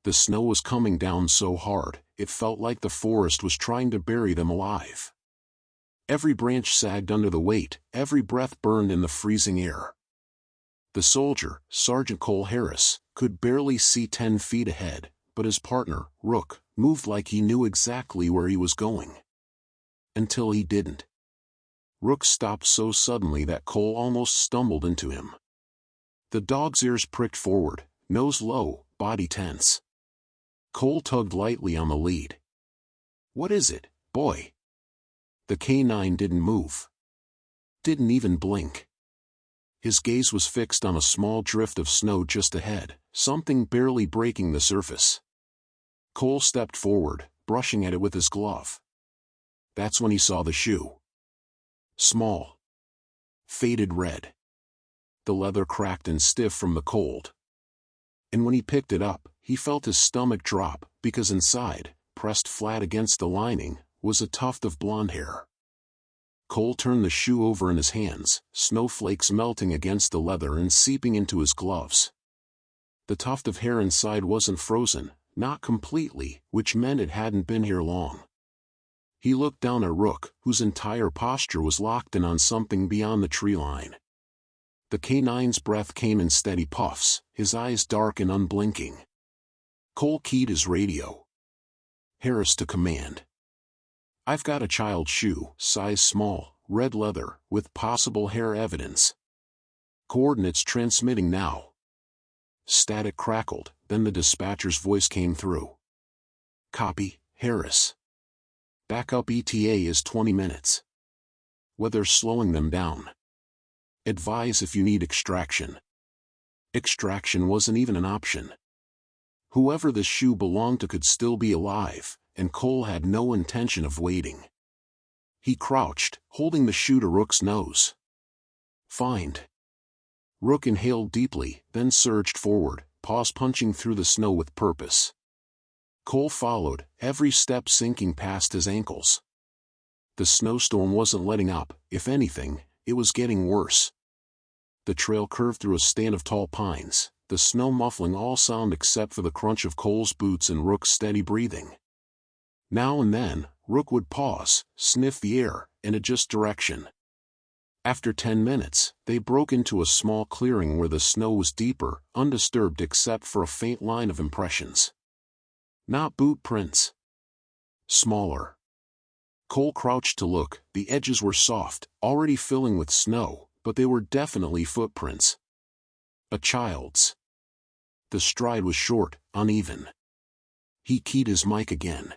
The snow was coming down so hard, it felt like the forest was trying to bury them alive. Every branch sagged under the weight, every breath burned in the freezing air. The soldier, Sergeant Cole Harris, could barely see 10 feet ahead, but his partner, Rook, moved like he knew exactly where he was going. Until he didn't. Rook stopped so suddenly that Cole almost stumbled into him. The dog's ears pricked forward, nose low, body tense. Cole tugged lightly on the lead. "What is it, boy?" The canine didn't move. Didn't even blink. His gaze was fixed on a small drift of snow just ahead, something barely breaking the surface. Cole stepped forward, brushing at it with his glove. That's when he saw the shoe. Small. Faded red. The leather cracked and stiff from the cold. And when he picked it up, he felt his stomach drop, because inside, pressed flat against the lining, was a tuft of blonde hair. Cole turned the shoe over in his hands, snowflakes melting against the leather and seeping into his gloves. The tuft of hair inside wasn't frozen, not completely, which meant it hadn't been here long. He looked down at Rook, whose entire posture was locked in on something beyond the tree line. The canine's breath came in steady puffs, his eyes dark and unblinking. Cole keyed his radio. Harris to command. "I've got a child's shoe, size small, red leather, with possible hair evidence. Coordinates transmitting now." Static crackled, then the dispatcher's voice came through. "Copy, Harris. Backup ETA is 20 minutes. Weather's slowing them down. Advise if you need extraction." Extraction wasn't even an option. Whoever the shoe belonged to could still be alive, and Cole had no intention of waiting. He crouched, holding the shoe to Rook's nose. "Find." Rook inhaled deeply, then surged forward, paws punching through the snow with purpose. Cole followed, every step sinking past his ankles. The snowstorm wasn't letting up, if anything, it was getting worse. The trail curved through a stand of tall pines, the snow muffling all sound except for the crunch of Cole's boots and Rook's steady breathing. Now and then, Rook would pause, sniff the air, and adjust direction. After 10 minutes, they broke into a small clearing where the snow was deeper, undisturbed except for a faint line of impressions. Not boot prints. Smaller. Cole crouched to look, the edges were soft, already filling with snow, but they were definitely footprints. A child's. The stride was short, uneven. He keyed his mic again.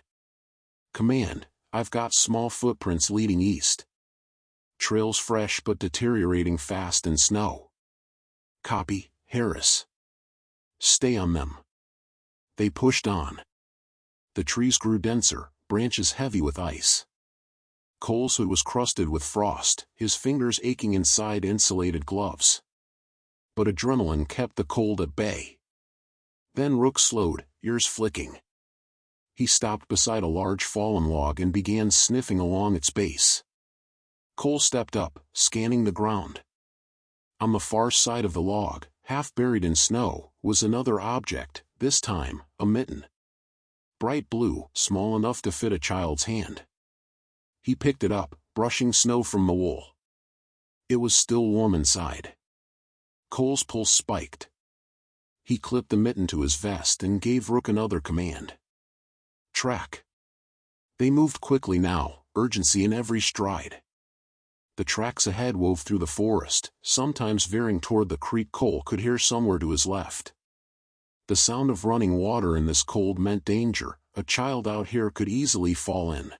"Command, I've got small footprints leading east. Trails fresh but deteriorating fast in snow." "Copy, Harris. Stay on them." They pushed on. The trees grew denser, branches heavy with ice. Cole's hood was crusted with frost, his fingers aching inside insulated gloves. But adrenaline kept the cold at bay. Then Rook slowed, ears flicking. He stopped beside a large fallen log and began sniffing along its base. Cole stepped up, scanning the ground. On the far side of the log, half buried in snow, was another object, this time, a mitten. Bright blue, small enough to fit a child's hand. He picked it up, brushing snow from the wool. It was still warm inside. Cole's pulse spiked. He clipped the mitten to his vest and gave Rook another command. "Track." They moved quickly now, urgency in every stride. The tracks ahead wove through the forest, sometimes veering toward the creek Cole could hear somewhere to his left. The sound of running water in this cold meant danger, a child out here could easily fall in.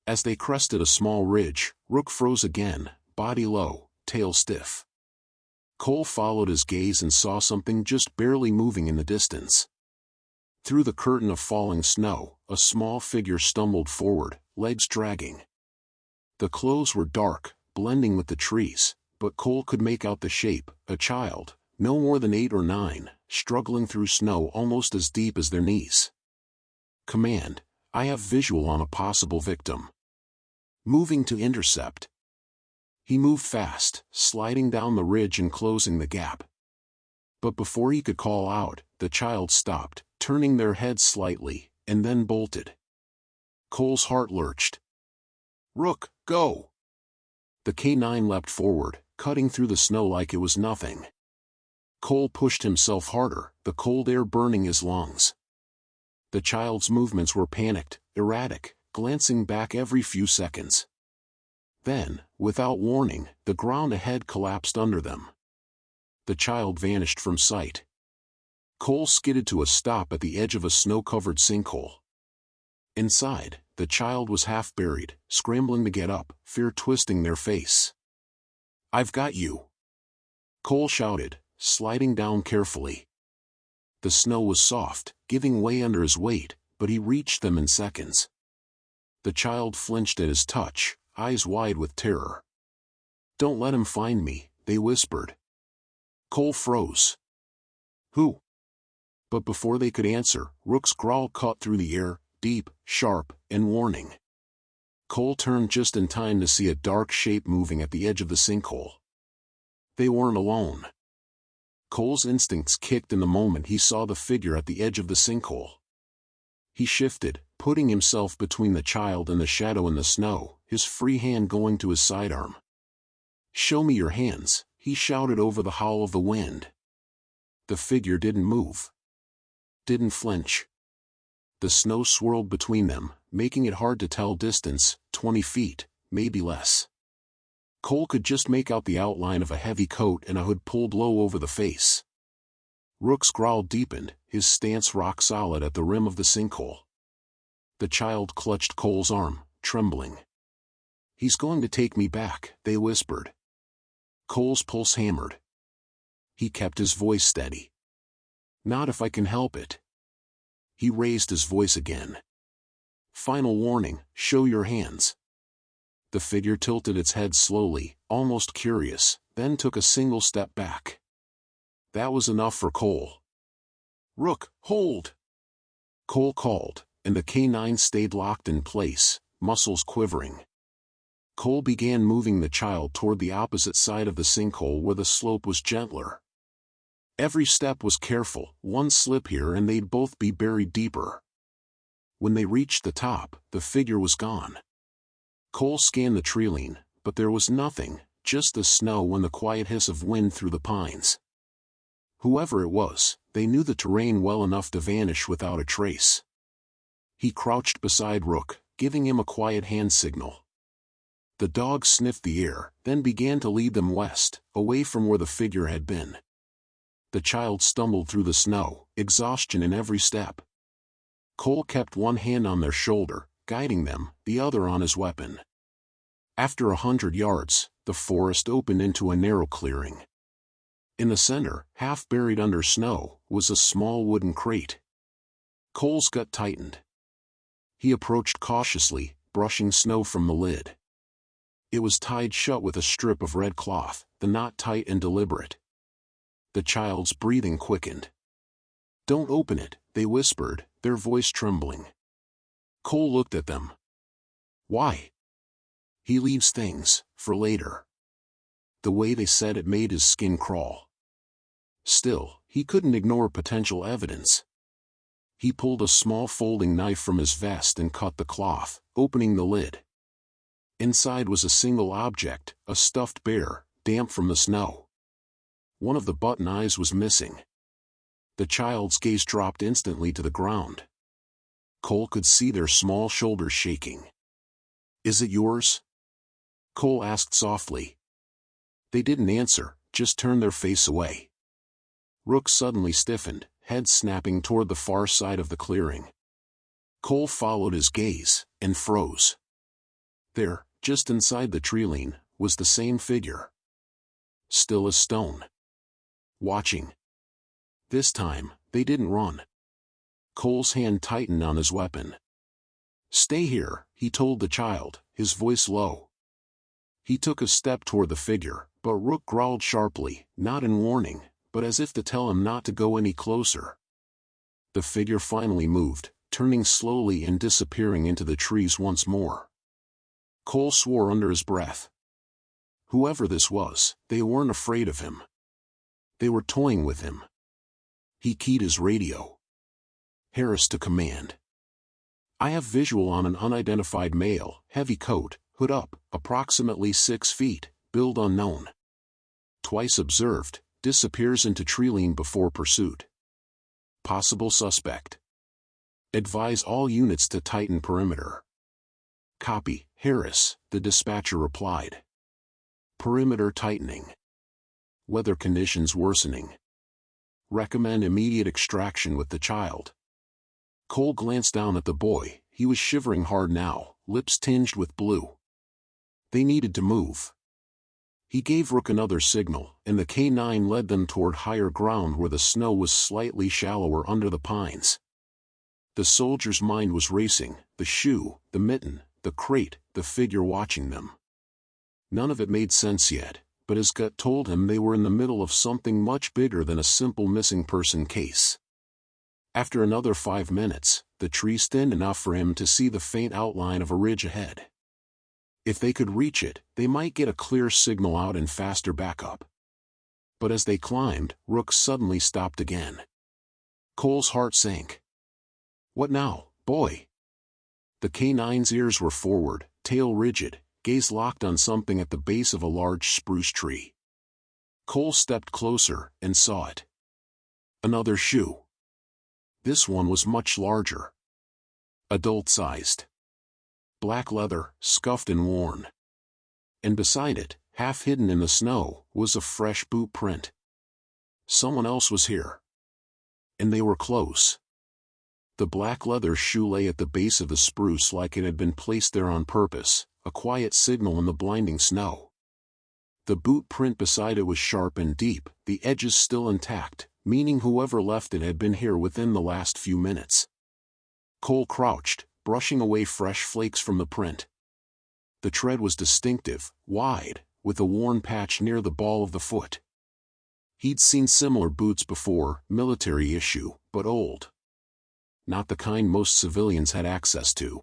As they crested a small ridge, Rook froze again, body low, tail stiff. Cole followed his gaze and saw something just barely moving in the distance. Through the curtain of falling snow, a small figure stumbled forward, legs dragging. The clothes were dark, blending with the trees, but Cole could make out the shape, a child, no more than 8 or 9, struggling through snow almost as deep as their knees. "Command, I have visual on a possible victim. Moving to intercept." He moved fast, sliding down the ridge and closing the gap. But before he could call out, the child stopped, turning their heads slightly, and then bolted. Cole's heart lurched. "Rook, go!" The K9 leapt forward, cutting through the snow like it was nothing. Cole pushed himself harder, the cold air burning his lungs. The child's movements were panicked, erratic, glancing back every few seconds. Then, without warning, the ground ahead collapsed under them. The child vanished from sight. Cole skidded to a stop at the edge of a snow-covered sinkhole. Inside, the child was half buried, scrambling to get up, fear twisting their face. "I've got you!" Cole shouted, sliding down carefully. The snow was soft, giving way under his weight, but he reached them in seconds. The child flinched at his touch, eyes wide with terror. "Don't let him find me," they whispered. Cole froze. "Who?" But before they could answer, Rook's growl cut through the air, deep, sharp, and warning. Cole turned just in time to see a dark shape moving at the edge of the sinkhole. They weren't alone. Cole's instincts kicked in the moment he saw the figure at the edge of the sinkhole. He shifted, putting himself between the child and the shadow in the snow, his free hand going to his sidearm. "Show me your hands," he shouted over the howl of the wind. The figure didn't move. Didn't flinch. The snow swirled between them, making it hard to tell distance, 20 feet, maybe less. Cole could just make out the outline of a heavy coat and a hood pulled low over the face. Rook's growl deepened, his stance rock solid at the rim of the sinkhole. The child clutched Cole's arm, trembling. "He's going to take me back," they whispered. Cole's pulse hammered. He kept his voice steady. "Not if I can help it." He raised his voice again. "Final warning, show your hands." The figure tilted its head slowly, almost curious, then took a single step back. That was enough for Cole. "Rook, hold!" Cole called, and the K9 stayed locked in place, muscles quivering. Cole began moving the child toward the opposite side of the sinkhole where the slope was gentler. Every step was careful, one slip here and they'd both be buried deeper. When they reached the top, the figure was gone. Cole scanned the treeline, but there was nothing, just the snow and the quiet hiss of wind through the pines. Whoever it was, they knew the terrain well enough to vanish without a trace. He crouched beside Rook, giving him a quiet hand signal. The dog sniffed the air, then began to lead them west, away from where the figure had been. The child stumbled through the snow, exhaustion in every step. Cole kept one hand on their shoulder, guiding them, the other on his weapon. After 100 yards, the forest opened into a narrow clearing. In the center, half buried under snow, was a small wooden crate. Cole's gut tightened. He approached cautiously, brushing snow from the lid. It was tied shut with a strip of red cloth, the knot tight and deliberate. The child's breathing quickened. "Don't open it," they whispered, their voice trembling. Cole looked at them. "Why?" "He leaves things, for later." The way they said it made his skin crawl. Still, he couldn't ignore potential evidence. He pulled a small folding knife from his vest and cut the cloth, opening the lid. Inside was a single object, a stuffed bear, damp from the snow. One of the button eyes was missing. The child's gaze dropped instantly to the ground. Cole could see their small shoulders shaking. "Is it yours?" Cole asked softly. They didn't answer, just turned their face away. Rook suddenly stiffened, head snapping toward the far side of the clearing. Cole followed his gaze, and froze. There, just inside the treeline, was the same figure. Still as stone. Watching. This time, they didn't run. Cole's hand tightened on his weapon. "Stay here," he told the child, his voice low. He took a step toward the figure, but Rook growled sharply, not in warning, but as if to tell him not to go any closer. The figure finally moved, turning slowly and disappearing into the trees once more. Cole swore under his breath. Whoever this was, they weren't afraid of him. They were toying with him. He keyed his radio. Harris to command. I have visual on an unidentified male, heavy coat, hood up, approximately 6 feet, build unknown. Twice observed, disappears into treeline before pursuit. Possible suspect. Advise all units to tighten perimeter. Copy, Harris, the dispatcher replied. Perimeter tightening. Weather conditions worsening. Recommend immediate extraction with the child. Cole glanced down at the boy. He was shivering hard now, lips tinged with blue. They needed to move. He gave Rook another signal, and the K-9 led them toward higher ground where the snow was slightly shallower under the pines. The soldier's mind was racing, the shoe, the mitten, the crate, the figure watching them. None of it made sense yet, but his gut told him they were in the middle of something much bigger than a simple missing person case. After another 5 minutes, the trees thinned enough for him to see the faint outline of a ridge ahead. If they could reach it, they might get a clear signal out and faster backup. But as they climbed, Rook suddenly stopped again. Cole's heart sank. What now, boy? The K-9's ears were forward, tail rigid, gaze locked on something at the base of a large spruce tree. Cole stepped closer and saw it. Another shoe. This one was much larger. Adult-sized. Black leather, scuffed and worn. And beside it, half hidden in the snow, was a fresh boot print. Someone else was here. And they were close. The black leather shoe lay at the base of the spruce like it had been placed there on purpose, a quiet signal in the blinding snow. The boot print beside it was sharp and deep, the edges still intact, meaning whoever left it had been here within the last few minutes. Cole crouched, brushing away fresh flakes from the print. The tread was distinctive, wide, with a worn patch near the ball of the foot. He'd seen similar boots before, military issue, but old. Not the kind most civilians had access to.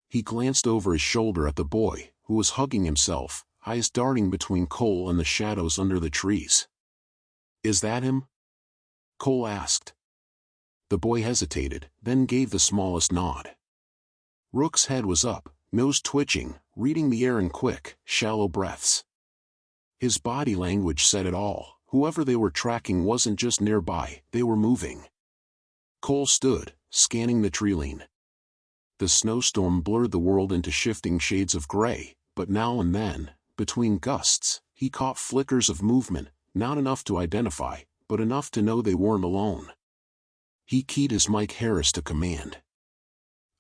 He glanced over his shoulder at the boy, who was hugging himself, eyes darting between Cole and the shadows under the trees. Is that him? Cole asked. The boy hesitated, then gave the smallest nod. Rook's head was up, nose twitching, reading the air in quick, shallow breaths. His body language said it all. Whoever they were tracking wasn't just nearby, they were moving. Cole stood, scanning the treeline. The snowstorm blurred the world into shifting shades of gray, but now and then, between gusts, he caught flickers of movement, not enough to identify, but enough to know they weren't alone. He keyed his Mike Harris to command.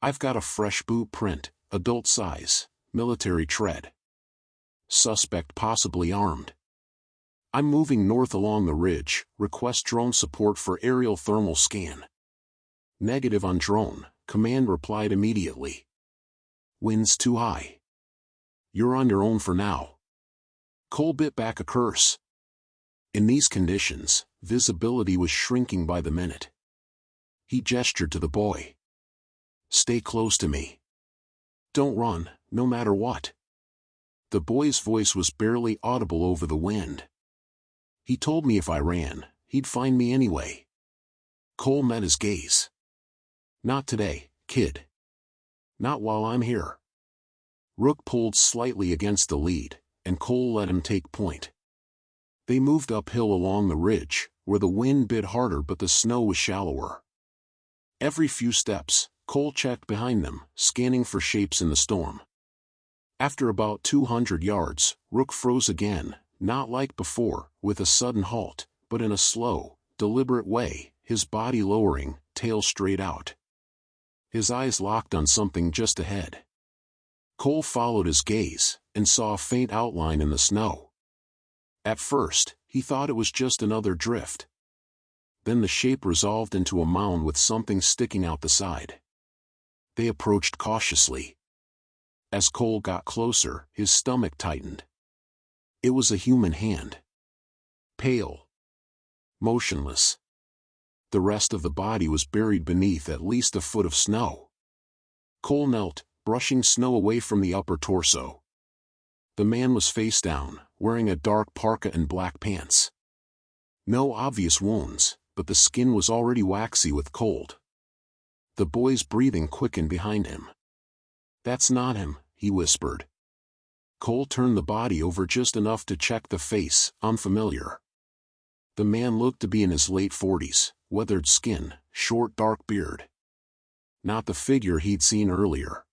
I've got a fresh boot print, adult size, military tread. Suspect possibly armed. I'm moving north along the ridge, request drone support for aerial thermal scan. Negative on drone, command replied immediately. Wind's too high. You're on your own for now. Cole bit back a curse. In these conditions, visibility was shrinking by the minute. He gestured to the boy. Stay close to me. Don't run, no matter what. The boy's voice was barely audible over the wind. He told me if I ran, he'd find me anyway. Cole met his gaze. Not today, kid. Not while I'm here. Rook pulled slightly against the lead, and Cole let him take point. They moved uphill along the ridge, where the wind bit harder but the snow was shallower. Every few steps, Cole checked behind them, scanning for shapes in the storm. After about 200 yards, Rook froze again, not like before, with a sudden halt, but in a slow, deliberate way, his body lowering, tail straight out. His eyes locked on something just ahead. Cole followed his gaze, and saw a faint outline in the snow. At first, he thought it was just another drift. Then the shape resolved into a mound with something sticking out the side. They approached cautiously. As Cole got closer, his stomach tightened. It was a human hand. Pale. Motionless. The rest of the body was buried beneath at least a foot of snow. Cole knelt, brushing snow away from the upper torso. The man was face down, wearing a dark parka and black pants. No obvious wounds, but the skin was already waxy with cold. The boy's breathing quickened behind him. "That's not him," he whispered. Cole turned the body over just enough to check the face, unfamiliar. The man looked to be in his late 40s, weathered skin, short dark beard. Not the figure he'd seen earlier.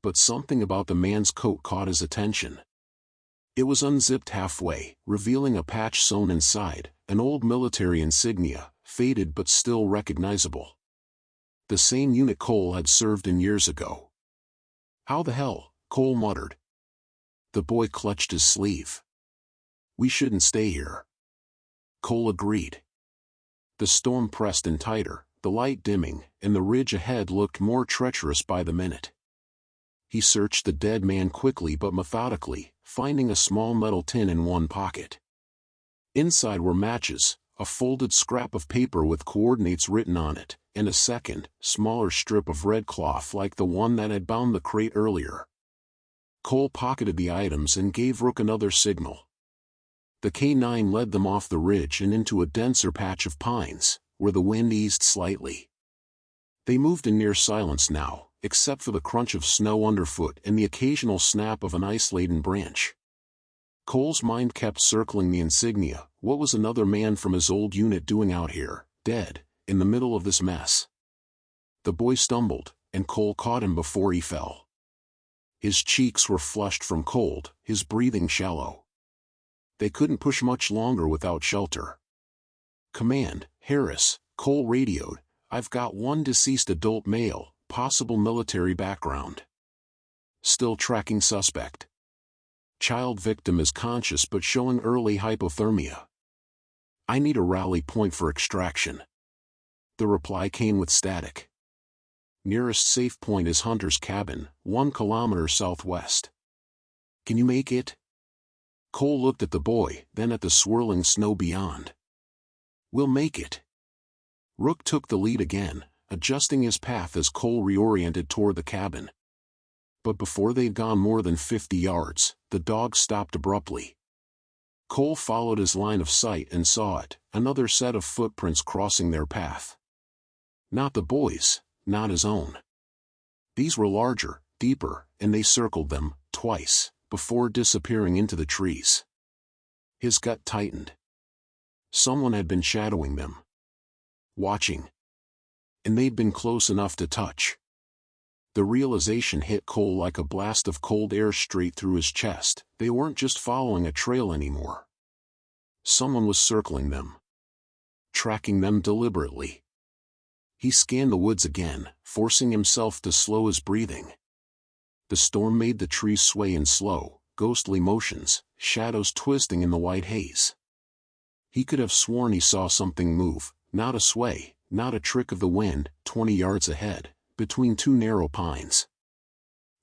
But something about the man's coat caught his attention. It was unzipped halfway, revealing a patch sewn inside, an old military insignia, faded but still recognizable. The same unit Cole had served in years ago. "How the hell?" Cole muttered. The boy clutched his sleeve. "We shouldn't stay here." Cole agreed. The storm pressed in tighter, the light dimming, and the ridge ahead looked more treacherous by the minute. He searched the dead man quickly but methodically, finding a small metal tin in one pocket. Inside were matches, a folded scrap of paper with coordinates written on it, and a second, smaller strip of red cloth like the one that had bound the crate earlier. Cole pocketed the items and gave Rook another signal. The K9 led them off the ridge and into a denser patch of pines, where the wind eased slightly. They moved in near silence now, except for the crunch of snow underfoot and the occasional snap of an ice-laden branch. Cole's mind kept circling the insignia. What was another man from his old unit doing out here, dead, in the middle of this mess? The boy stumbled, and Cole caught him before he fell. His cheeks were flushed from cold, his breathing shallow. They couldn't push much longer without shelter. "Command, Harris," Cole radioed. "I've got one deceased adult male, possible military background. Still tracking suspect. Child victim is conscious but showing early hypothermia. I need a rally point for extraction." The reply came with static. "Nearest safe point is Hunter's cabin, 1 kilometer southwest. Can you make it?" Cole looked at the boy, then at the swirling snow beyond. "We'll make it." Rook took the lead again, adjusting his path as Cole reoriented toward the cabin. But before they'd gone more than 50 yards, the dog stopped abruptly. Cole followed his line of sight and saw it, another set of footprints crossing their path. Not the boy's, not his own. These were larger, deeper, and they circled them, twice, before disappearing into the trees. His gut tightened. Someone had been shadowing them. Watching. And they'd been close enough to touch. The realization hit Cole like a blast of cold air straight through his chest. They weren't just following a trail anymore. Someone was circling them. Tracking them deliberately. He scanned the woods again, forcing himself to slow his breathing. The storm made the trees sway in slow, ghostly motions, shadows twisting in the white haze. He could have sworn he saw something move, not a sway, not a trick of the wind, 20 yards ahead, between two narrow pines.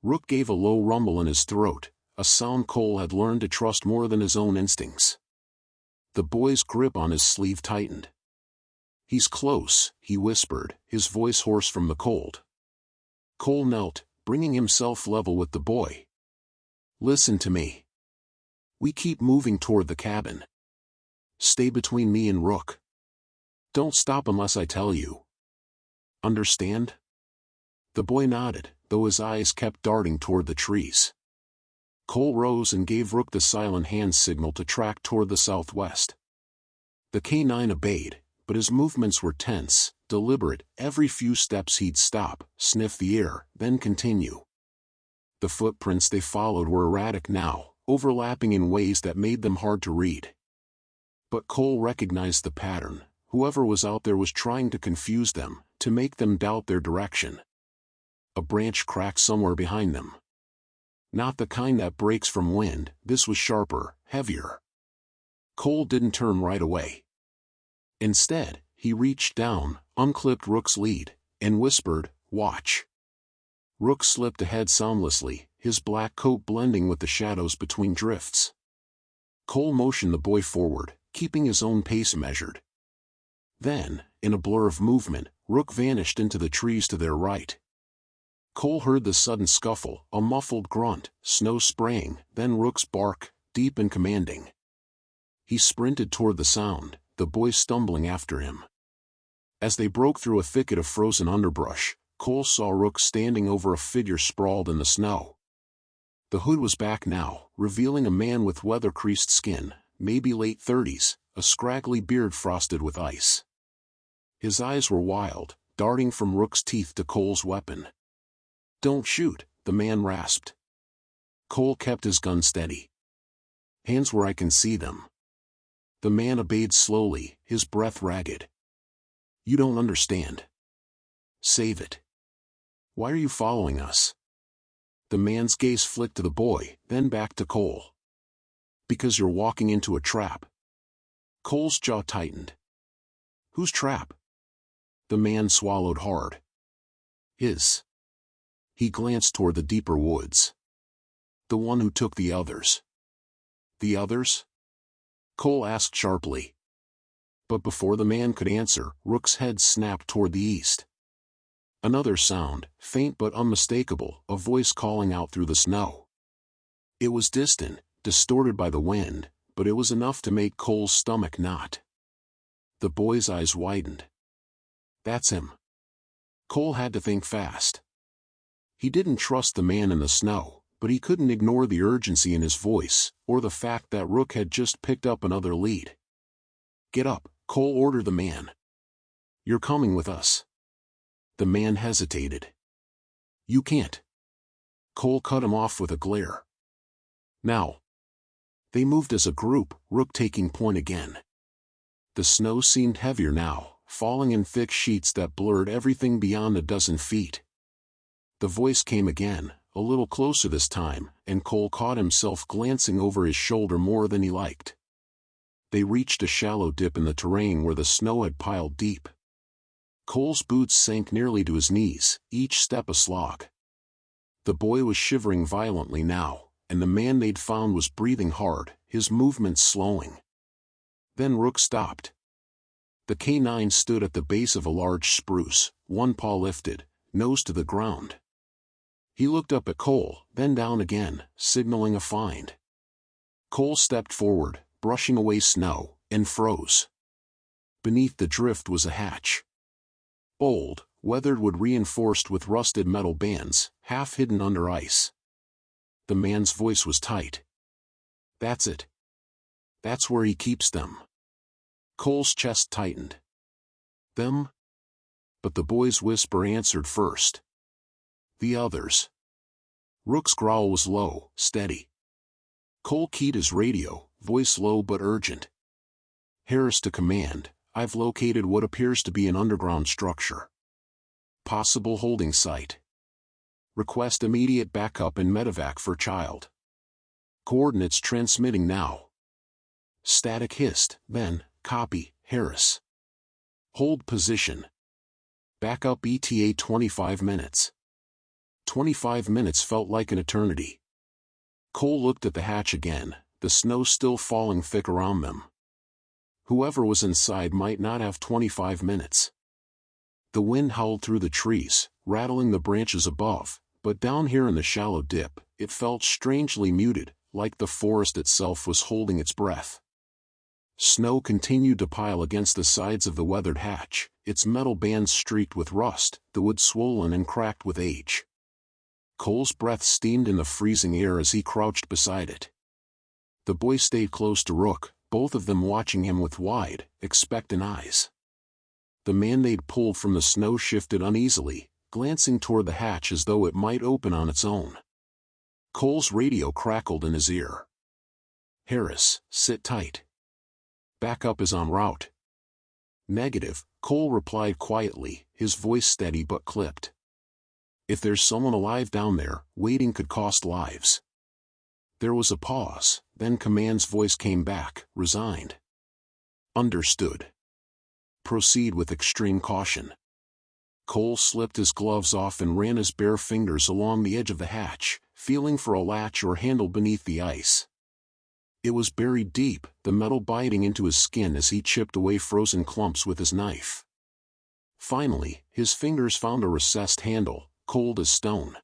Rook gave a low rumble in his throat, a sound Cole had learned to trust more than his own instincts. The boy's grip on his sleeve tightened. "He's close," he whispered, his voice hoarse from the cold. Cole knelt, bringing himself level with the boy. "Listen to me. We keep moving toward the cabin. Stay between me and Rook. Don't stop unless I tell you. Understand?" The boy nodded, though his eyes kept darting toward the trees. Cole rose and gave Rook the silent hand signal to track toward the southwest. The K9 obeyed, but his movements were tense, deliberate. Every few steps he'd stop, sniff the air, then continue. The footprints they followed were erratic now, overlapping in ways that made them hard to read. But Cole recognized the pattern. Whoever was out there was trying to confuse them, to make them doubt their direction. A branch cracked somewhere behind them. Not the kind that breaks from wind, this was sharper, heavier. Cole didn't turn right away. Instead, he reached down, unclipped Rook's lead, and whispered, "Watch." Rook slipped ahead soundlessly, his black coat blending with the shadows between drifts. Cole motioned the boy forward, keeping his own pace measured. Then, in a blur of movement, Rook vanished into the trees to their right. Cole heard the sudden scuffle, a muffled grunt, snow spraying, then Rook's bark, deep and commanding. He sprinted toward the sound, the boy stumbling after him. As they broke through a thicket of frozen underbrush, Cole saw Rook standing over a figure sprawled in the snow. The hood was back now, revealing a man with weather-creased skin, maybe late 30s, a scraggly beard frosted with ice. His eyes were wild, darting from Rook's teeth to Cole's weapon. "Don't shoot," the man rasped. Cole kept his gun steady. "Hands where I can see them." The man obeyed slowly, his breath ragged. "You don't understand. Save it. Why are you following us?" The man's gaze flicked to the boy, then back to Cole. "Because you're walking into a trap." Cole's jaw tightened. "Whose trap?" The man swallowed hard. "His." He glanced toward the deeper woods. "The one who took the others." "The others?" Cole asked sharply. But before the man could answer, Rook's head snapped toward the east. Another sound, faint but unmistakable, a voice calling out through the snow. It was distant, distorted by the wind, but it was enough to make Cole's stomach knot. The boy's eyes widened. "That's him." Cole had to think fast. He didn't trust the man in the snow, but he couldn't ignore the urgency in his voice, or the fact that Rook had just picked up another lead. "Get up," Cole ordered the man. "You're coming with us." The man hesitated. "You can't." Cole cut him off with a glare. "Now." They moved as a group, Rook taking point again. The snow seemed heavier now, falling in thick sheets that blurred everything beyond a dozen feet. The voice came again, a little closer this time, and Cole caught himself glancing over his shoulder more than he liked. They reached a shallow dip in the terrain where the snow had piled deep. Cole's boots sank nearly to his knees, each step a slog. The boy was shivering violently now, and the man they'd found was breathing hard, his movements slowing. Then Rook stopped. The K9 stood at the base of a large spruce, one paw lifted, nose to the ground. He looked up at Cole, then down again, signaling a find. Cole stepped forward, brushing away snow, and froze. Beneath the drift was a hatch. Old, weathered wood reinforced with rusted metal bands, half hidden under ice. The man's voice was tight. "That's it. That's where he keeps them." Cole's chest tightened. "Them?" But the boy's whisper answered first. "The others." Rook's growl was low, steady. Cole keyed his radio, voice low but urgent. "Harris to command, I've located what appears to be an underground structure. Possible holding site. Request immediate backup and medevac for child. Coordinates transmitting now." Static hissed, then, "Copy, Harris. Hold position. Backup ETA 25 minutes. 25 minutes felt like an eternity. Cole looked at the hatch again, the snow still falling thick around them. Whoever was inside might not have 25 minutes. The wind howled through the trees, rattling the branches above, but down here in the shallow dip, it felt strangely muted, like the forest itself was holding its breath. Snow continued to pile against the sides of the weathered hatch, its metal bands streaked with rust, the wood swollen and cracked with age. Cole's breath steamed in the freezing air as he crouched beside it. The boy stayed close to Rook, both of them watching him with wide, expectant eyes. The man they'd pulled from the snow shifted uneasily, glancing toward the hatch as though it might open on its own. Cole's radio crackled in his ear. "Harris, sit tight. Backup is en route." "Negative," Cole replied quietly, his voice steady but clipped. "If there's someone alive down there, waiting could cost lives." There was a pause, then Command's voice came back, resigned. "Understood. Proceed with extreme caution." Cole slipped his gloves off and ran his bare fingers along the edge of the hatch, feeling for a latch or handle beneath the ice. It was buried deep, the metal biting into his skin as he chipped away frozen clumps with his knife. Finally, his fingers found a recessed handle, cold as stone.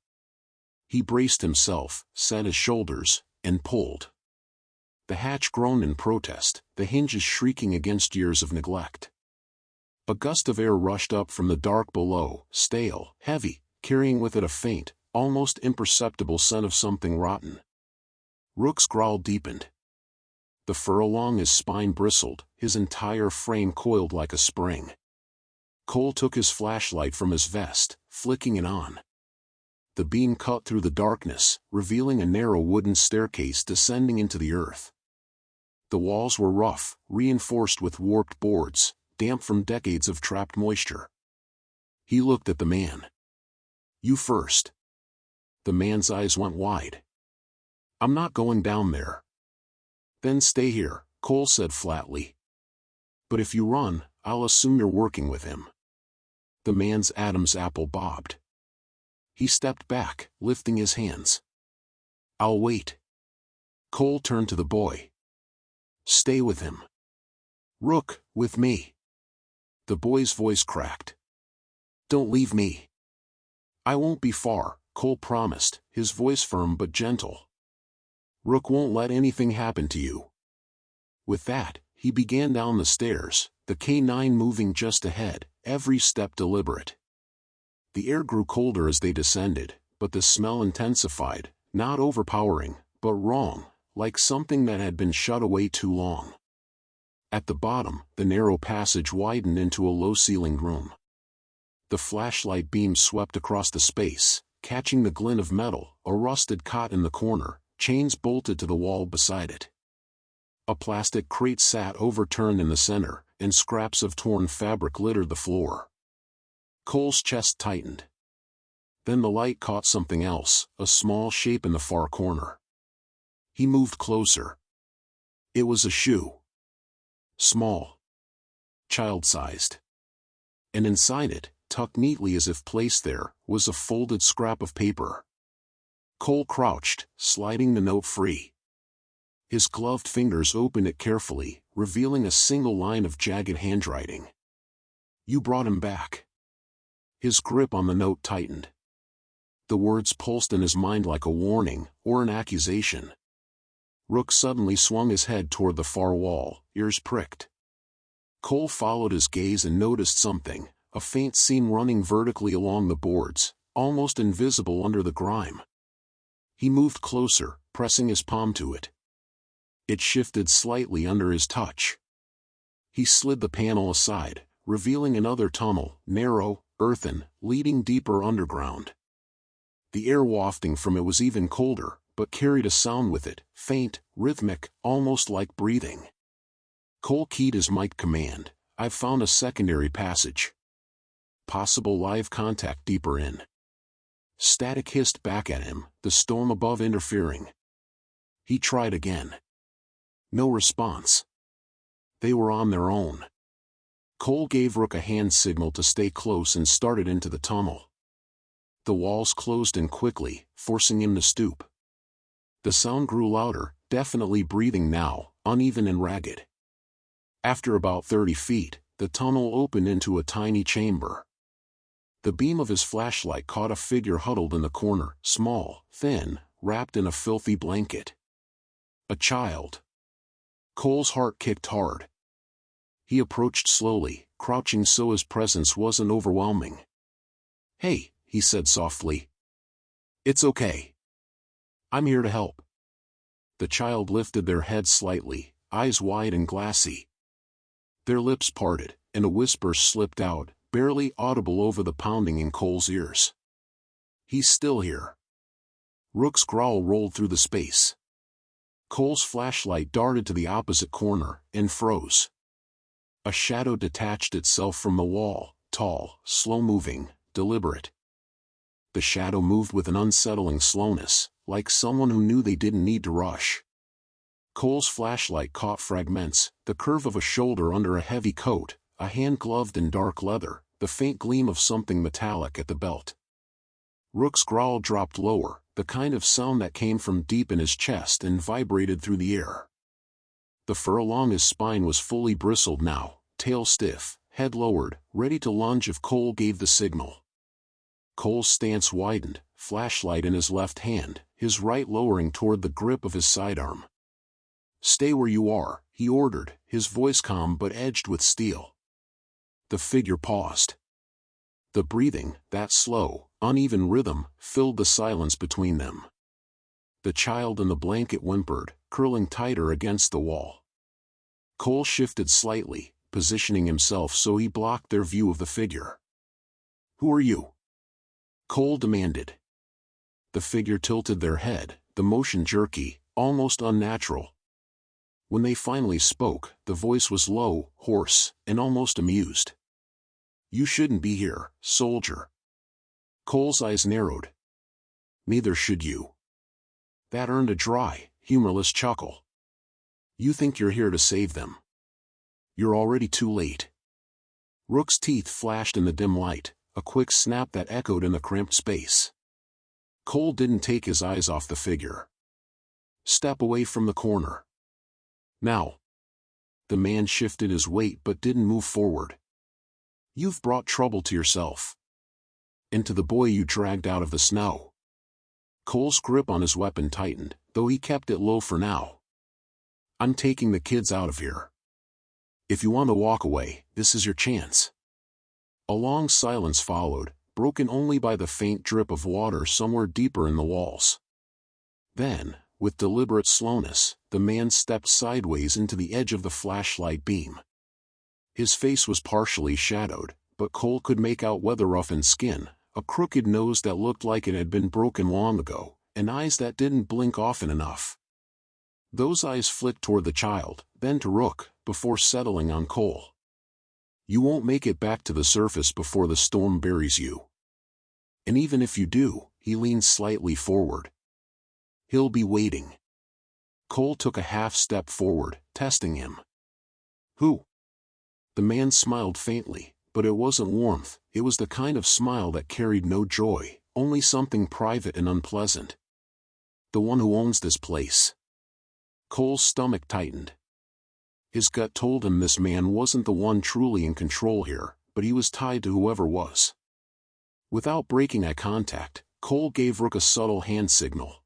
He braced himself, set his shoulders, and pulled. The hatch groaned in protest, the hinges shrieking against years of neglect. A gust of air rushed up from the dark below, stale, heavy, carrying with it a faint, almost imperceptible scent of something rotten. Rook's growl deepened. The fur along his spine bristled, his entire frame coiled like a spring. Cole took his flashlight from his vest, flicking it on. The beam cut through the darkness, revealing a narrow wooden staircase descending into the earth. The walls were rough, reinforced with warped boards, damp from decades of trapped moisture. He looked at the man. "You first." The man's eyes went wide. "I'm not going down there." "Then stay here," Cole said flatly. "But if you run, I'll assume you're working with him." The man's Adam's apple bobbed. He stepped back, lifting his hands. "I'll wait." Cole turned to the boy. "Stay with him." "Rook, with me." The boy's voice cracked. "Don't leave me." "I won't be far," Cole promised, his voice firm but gentle. "Rook won't let anything happen to you." With that, he began down the stairs, the K9 moving just ahead, every step deliberate. The air grew colder as they descended, but the smell intensified, not overpowering, but wrong, like something that had been shut away too long. At the bottom, the narrow passage widened into a low-ceilinged room. The flashlight beam swept across the space, catching the glint of metal, a rusted cot in the corner, chains bolted to the wall beside it. A plastic crate sat overturned in the center, and scraps of torn fabric littered the floor. Cole's chest tightened. Then the light caught something else, a small shape in the far corner. He moved closer. It was a shoe. Small. Child-sized. And inside it, tucked neatly as if placed there, was a folded scrap of paper. Cole crouched, sliding the note free. His gloved fingers opened it carefully, revealing a single line of jagged handwriting. "You brought him back." His grip on the note tightened. The words pulsed in his mind like a warning, or an accusation. Rook suddenly swung his head toward the far wall, ears pricked. Cole followed his gaze and noticed something, a faint seam running vertically along the boards, almost invisible under the grime. He moved closer, pressing his palm to it. It shifted slightly under his touch. He slid the panel aside, revealing another tunnel, narrow, earthen, leading deeper underground. The air wafting from it was even colder, but carried a sound with it, faint, rhythmic, almost like breathing. Cole keyed his mic command. "I've found a secondary passage. Possible live contact deeper in." Static hissed back at him, the storm above interfering. He tried again. No response. They were on their own. Cole gave Rook a hand signal to stay close and started into the tunnel. The walls closed in quickly, forcing him to stoop. The sound grew louder, definitely breathing now, uneven and ragged. After about 30 feet, the tunnel opened into a tiny chamber. The beam of his flashlight caught a figure huddled in the corner, small, thin, wrapped in a filthy blanket. A child. Cole's heart kicked hard. He approached slowly, crouching so his presence wasn't overwhelming. "Hey," he said softly. "It's okay. I'm here to help." The child lifted their head slightly, eyes wide and glassy. Their lips parted, and a whisper slipped out, barely audible over the pounding in Cole's ears. "He's still here." Rook's growl rolled through the space. Cole's flashlight darted to the opposite corner, and froze. A shadow detached itself from the wall, tall, slow-moving, deliberate. The shadow moved with an unsettling slowness, like someone who knew they didn't need to rush. Cole's flashlight caught fragments, the curve of a shoulder under a heavy coat, a hand gloved in dark leather, the faint gleam of something metallic at the belt. Rook's growl dropped lower, the kind of sound that came from deep in his chest and vibrated through the air. The fur along his spine was fully bristled now, tail stiff, head lowered, ready to lunge if Cole gave the signal. Cole's stance widened, flashlight in his left hand, his right lowering toward the grip of his sidearm. "Stay where you are," he ordered, his voice calm but edged with steel. The figure paused. The breathing, that slow, uneven rhythm, filled the silence between them. The child in the blanket whimpered, curling tighter against the wall. Cole shifted slightly, positioning himself so he blocked their view of the figure. "Who are you?" Cole demanded. The figure tilted their head, the motion jerky, almost unnatural. When they finally spoke, the voice was low, hoarse, and almost amused. "You shouldn't be here, soldier." Cole's eyes narrowed. "Neither should you." That earned a dry, humorless chuckle. "You think you're here to save them. You're already too late." Rook's teeth flashed in the dim light, a quick snap that echoed in the cramped space. Cole didn't take his eyes off the figure. "Step away from the corner. Now." The man shifted his weight but didn't move forward. "You've brought trouble to yourself. And to the boy you dragged out of the snow." Cole's grip on his weapon tightened, though he kept it low for now. "I'm taking the kids out of here. If you want to walk away, this is your chance." A long silence followed, broken only by the faint drip of water somewhere deeper in the walls. Then, with deliberate slowness, the man stepped sideways into the edge of the flashlight beam. His face was partially shadowed, but Cole could make out weather-roughened skin, a crooked nose that looked like it had been broken long ago, and eyes that didn't blink often enough. Those eyes flicked toward the child, then to Rook, before settling on Cole. "You won't make it back to the surface before the storm buries you. And even if you do," he leaned slightly forward, "he'll be waiting." Cole took a half step forward, testing him. "Who?" The man smiled faintly, but it wasn't warmth, it was the kind of smile that carried no joy, only something private and unpleasant. "The one who owns this place." Cole's stomach tightened. His gut told him this man wasn't the one truly in control here, but he was tied to whoever was. Without breaking eye contact, Cole gave Rook a subtle hand signal.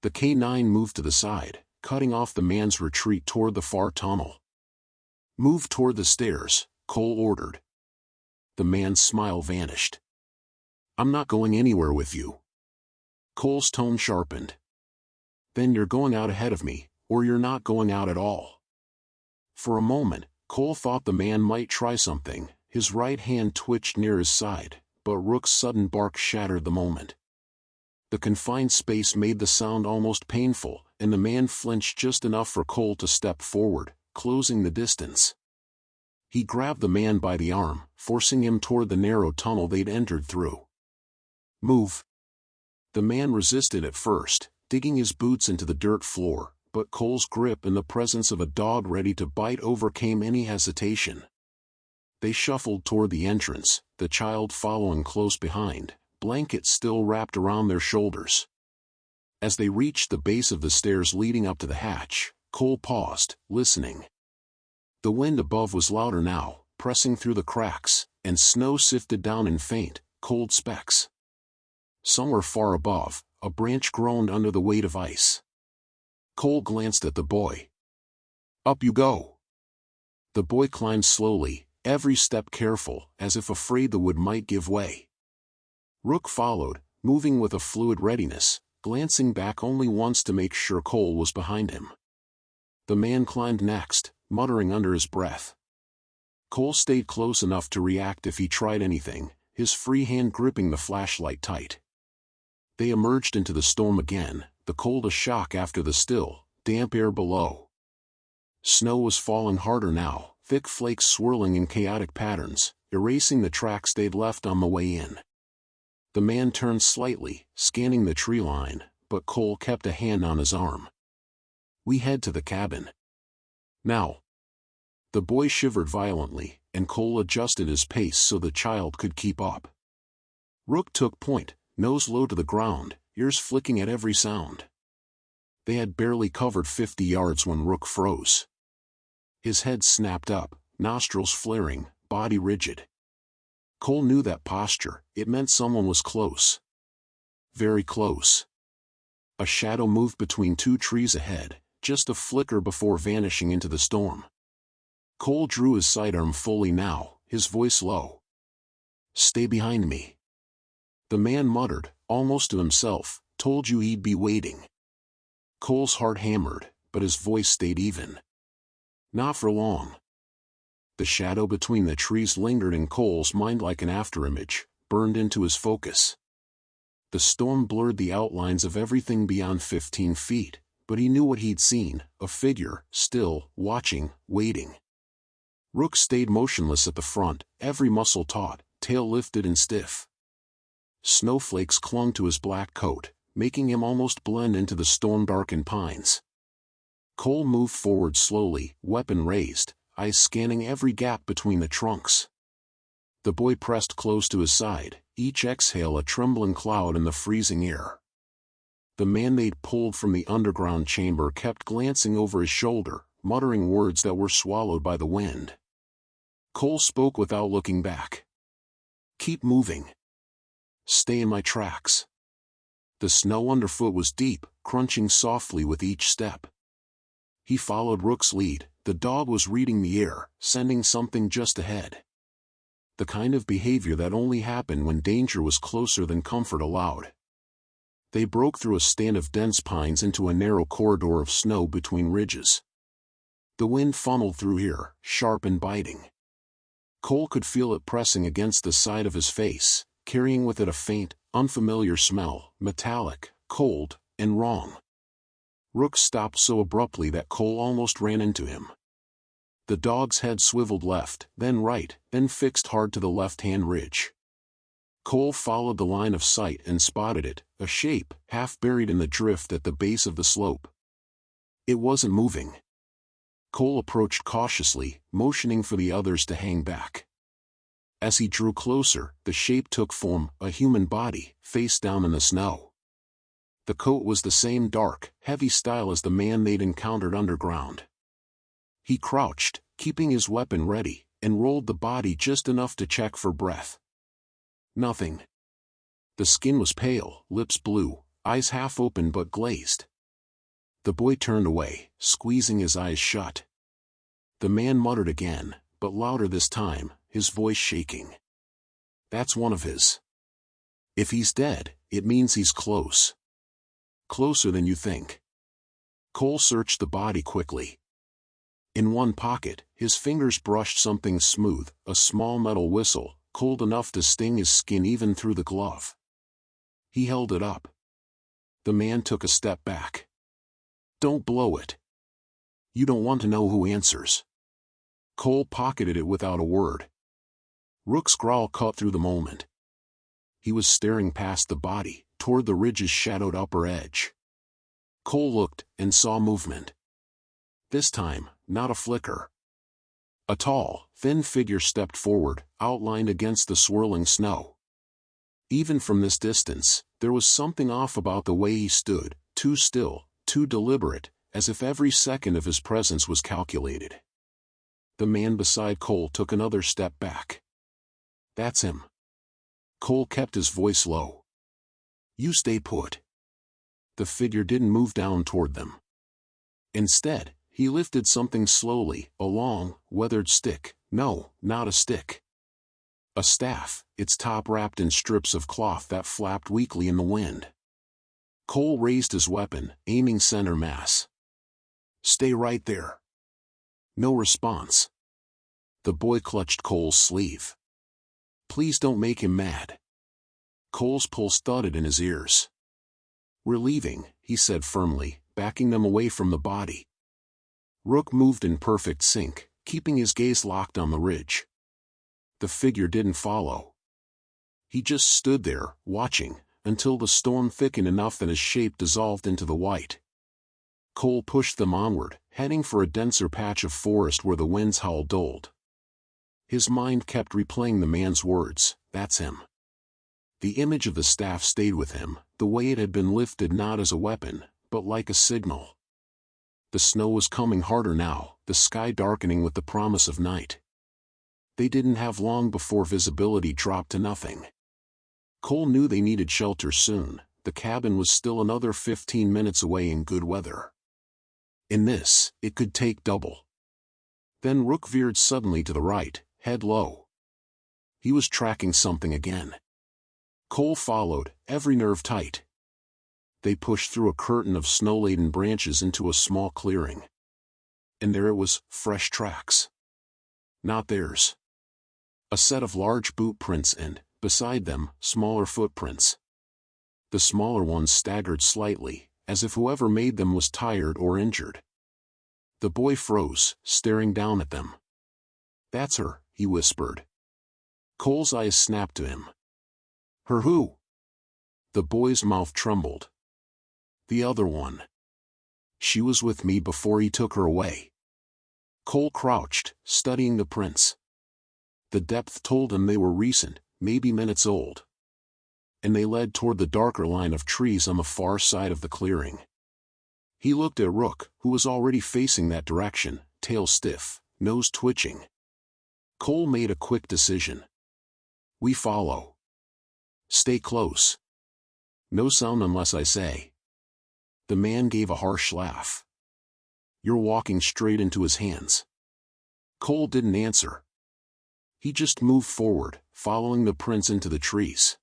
The K-9 moved to the side, cutting off the man's retreat toward the far tunnel. "Move toward the stairs," Cole ordered. The man's smile vanished. "I'm not going anywhere with you." Cole's tone sharpened. "Then you're going out ahead of me, or you're not going out at all." For a moment, Cole thought the man might try something. His right hand twitched near his side, but Rook's sudden bark shattered the moment. The confined space made the sound almost painful, and the man flinched just enough for Cole to step forward, closing the distance. He grabbed the man by the arm, forcing him toward the narrow tunnel they'd entered through. "Move." The man resisted at first, digging his boots into the dirt floor, but Cole's grip and the presence of a dog ready to bite overcame any hesitation. They shuffled toward the entrance, the child following close behind, blankets still wrapped around their shoulders. As they reached the base of the stairs leading up to the hatch, Cole paused, listening. The wind above was louder now, pressing through the cracks, and snow sifted down in faint, cold specks. Somewhere far above, a branch groaned under the weight of ice. Cole glanced at the boy. "Up you go." The boy climbed slowly, every step careful, as if afraid the wood might give way. Rook followed, moving with a fluid readiness, glancing back only once to make sure Cole was behind him. The man climbed next, muttering under his breath. Cole stayed close enough to react if he tried anything, his free hand gripping the flashlight tight. They emerged into the storm again, the cold a shock after the still, damp air below. Snow was falling harder now, thick flakes swirling in chaotic patterns, erasing the tracks they'd left on the way in. The man turned slightly, scanning the tree line, but Cole kept a hand on his arm. "We head to the cabin. Now." The boy shivered violently, and Cole adjusted his pace so the child could keep up. Rook took point, nose low to the ground, ears flicking at every sound. They had barely covered 50 yards when Rook froze. His head snapped up, nostrils flaring, body rigid. Cole knew that posture, it meant someone was close. Very close. A shadow moved between two trees ahead, just a flicker before vanishing into the storm. Cole drew his sidearm fully now, his voice low. "Stay behind me." The man muttered, almost to himself, "Told you he'd be waiting." Cole's heart hammered, but his voice stayed even. Not for long. The shadow between the trees lingered in Cole's mind like an afterimage, burned into his focus. The storm blurred the outlines of everything beyond 15 feet, but he knew what he'd seen, a figure, still, watching, waiting. Rook stayed motionless at the front, every muscle taut, tail lifted and stiff. Snowflakes clung to his black coat, making him almost blend into the storm-darkened pines. Cole moved forward slowly, weapon raised, eyes scanning every gap between the trunks. The boy pressed close to his side, each exhale a trembling cloud in the freezing air. The man they'd pulled from the underground chamber kept glancing over his shoulder, muttering words that were swallowed by the wind. Cole spoke without looking back. "Keep moving. Stay in my tracks." The snow underfoot was deep, crunching softly with each step. He followed Rook's lead. The dog was reading the air, sending something just ahead. The kind of behavior that only happened when danger was closer than comfort allowed. They broke through a stand of dense pines into a narrow corridor of snow between ridges. The wind funneled through here, sharp and biting. Cole could feel it pressing against the side of his face, carrying with it a faint, unfamiliar smell, metallic, cold, and wrong. Rook stopped so abruptly that Cole almost ran into him. The dog's head swiveled left, then right, then fixed hard to the left-hand ridge. Cole followed the line of sight and spotted it, a shape, half buried in the drift at the base of the slope. It wasn't moving. Cole approached cautiously, motioning for the others to hang back. As he drew closer, the shape took form, a human body, face down in the snow. The coat was the same dark, heavy style as the man they'd encountered underground. He crouched, keeping his weapon ready, and rolled the body just enough to check for breath. Nothing. The skin was pale, lips blue, eyes half open but glazed. The boy turned away, squeezing his eyes shut. The man muttered again, but louder this time, his voice shaking. "That's one of his. If he's dead, it means he's close. Closer than you think." Cole searched the body quickly. In one pocket, his fingers brushed something smooth, a small metal whistle, cold enough to sting his skin even through the glove. He held it up. The man took a step back. "Don't blow it. You don't want to know who answers." Cole pocketed it without a word. Rook's growl cut through the moment. He was staring past the body, toward the ridge's shadowed upper edge. Cole looked, and saw movement. This time, not a flicker. A tall, thin figure stepped forward, outlined against the swirling snow. Even from this distance, there was something off about the way he stood, too still, too deliberate, as if every second of his presence was calculated. The man beside Cole took another step back. "That's him." Cole kept his voice low. "You stay put." The figure didn't move down toward them. Instead, he lifted something slowly, a long, weathered stick. No, not a stick. A staff, its top wrapped in strips of cloth that flapped weakly in the wind. Cole raised his weapon, aiming center mass. "Stay right there." No response. The boy clutched Cole's sleeve. "Please don't make him mad." Cole's pulse thudded in his ears. "We're leaving," he said firmly, backing them away from the body. Rook moved in perfect sync, keeping his gaze locked on the ridge. The figure didn't follow. He just stood there, watching, until the storm thickened enough that his shape dissolved into the white. Cole pushed them onward, heading for a denser patch of forest where the wind's howl dulled. His mind kept replaying the man's words, "That's him." The image of the staff stayed with him, the way it had been lifted not as a weapon, but like a signal. The snow was coming harder now, the sky darkening with the promise of night. They didn't have long before visibility dropped to nothing. Cole knew they needed shelter soon. The cabin was still another 15 minutes away in good weather. In this, it could take double. Then Rook veered suddenly to the right, head low. He was tracking something again. Cole followed, every nerve tight. They pushed through a curtain of snow-laden branches into a small clearing. And there it was, fresh tracks. Not theirs. A set of large boot prints and, beside them, smaller footprints. The smaller ones staggered slightly, as if whoever made them was tired or injured. The boy froze, staring down at them. "That's her," he whispered. Cole's eyes snapped to him. "Her who?" The boy's mouth trembled. "The other one. She was with me before he took her away." Cole crouched, studying the prints. The depth told him they were recent, maybe minutes old. And they led toward the darker line of trees on the far side of the clearing. He looked at Rook, who was already facing that direction, tail stiff, nose twitching. Cole made a quick decision. "We follow. Stay close. No sound unless I say." The man gave a harsh laugh. "You're walking straight into his hands." Cole didn't answer. He just moved forward, following the prints into the trees.